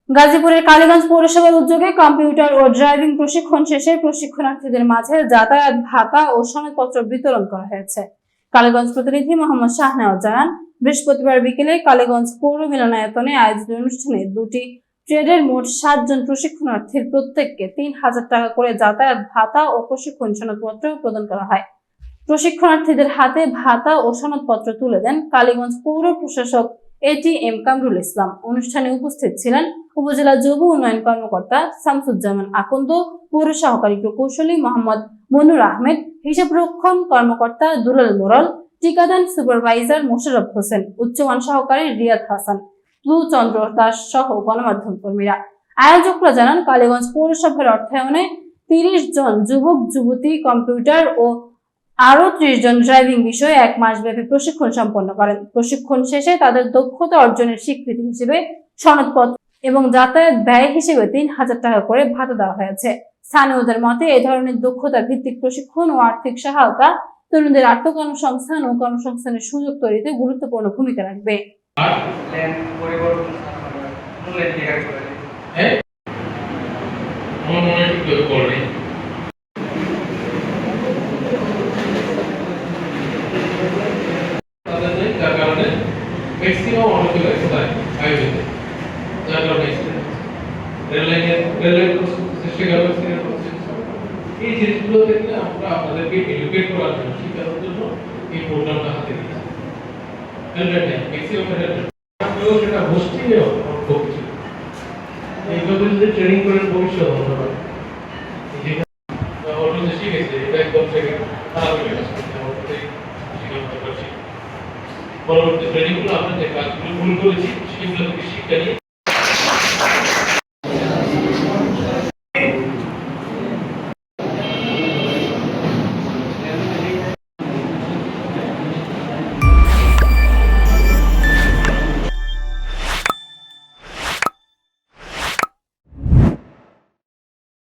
গাজীপুরের কালীগঞ্জ পৌরসভার উদ্যোগে কম্পিউটার ও ড্রাইভিং প্রশিক্ষণ শেষে প্রশিক্ষণার্থীদের মাঝে যাতায়াত ভাতা ও সনদপত্র বিতরণ করা হয়েছে। কালীগঞ্জ প্রতিনিধি মোহাম্মদ শাহনেওয়াজ জানান, বৃহস্পতিবার বিকেলে কালীগঞ্জ পৌর মিলনায়তনে আয়োজিত অনুষ্ঠানে দুটি ট্রেডের মোট 7 জন প্রশিক্ষণার্থীর প্রত্যেককে 3,000 টাকা করে যাতায়াত ভাতা ও প্রশিক্ষণ সনদপত্র প্রদান করা হয়। প্রশিক্ষণার্থীদের হাতে ভাতা ও সনদপত্র তুলে দেন কালীগঞ্জ পৌর প্রশাসক ATM কামরুল ইসলাম। অনুষ্ঠানে উপস্থিত ছিলেন উপজেলা যুব উন্নয়ন কর্মকর্তা শামসুজ্জামান আকন্দ, পৌর সহকারী প্রকৌশলী মোহাম্মদ মনুর আহমেদ, হিসাবরক্ষণ কর্মকর্তা দুলাল মোড়ল, টিকাদান সুপারভাইজার মোশাররফ হোসেন, উচ্চমান সহকারী রিয়াদ হাসান, ব্লু চন্দ্র দাস সহ গণমাধ্যম কর্মীরা। আয়োজকরা জানান, কালীগঞ্জ পৌরসভার অর্থায়নে 30 জন যুবক যুবতী কম্পিউটার ও আরো 30 জন ড্রাইভিং বিষয়ে 1 মাস ব্যাপী প্রশিক্ষণ সম্পন্ন করেন। প্রশিক্ষণ শেষে তাদের দক্ষতা অর্জনের স্বীকৃতি হিসেবে সনদপত্র এবং যাতায়াত ব্যয় হিসেবে 3,000 টাকা করে ভাতা দেওয়া হয়েছে। স্থানীয়দের মতে এই ধরনের দক্ষতা ভিত্তিক প্রশিক্ষণ ও আর্থিক সহায়তা তরুণদের আত্মকর্মসংস্থান ও কর্মসংস্থানের সুযোগ তৈরিতে গুরুত্বপূর্ণ ভূমিকা রাখবে। ম্যাক্সিমাম অনেকগুলো কোথায় আয়োজিত, যার কারণে রেললাইনের চেষ্টা করছি। এই জিনিসগুলো থেকে আমরা আপনাদেরকে এডুকেট করার জন্য, শিক্ষার জন্য এই প্রোগ্রামটা হাতে দিয়েছি। হেলমেট নেই, ম্যাক্সিমাম হেলমেট সেটা হোস্টিংয়েও খুব কিছু এইভাবে যদি ট্রেনিং করেন ভবিষ্যৎ ধন্যবাদ।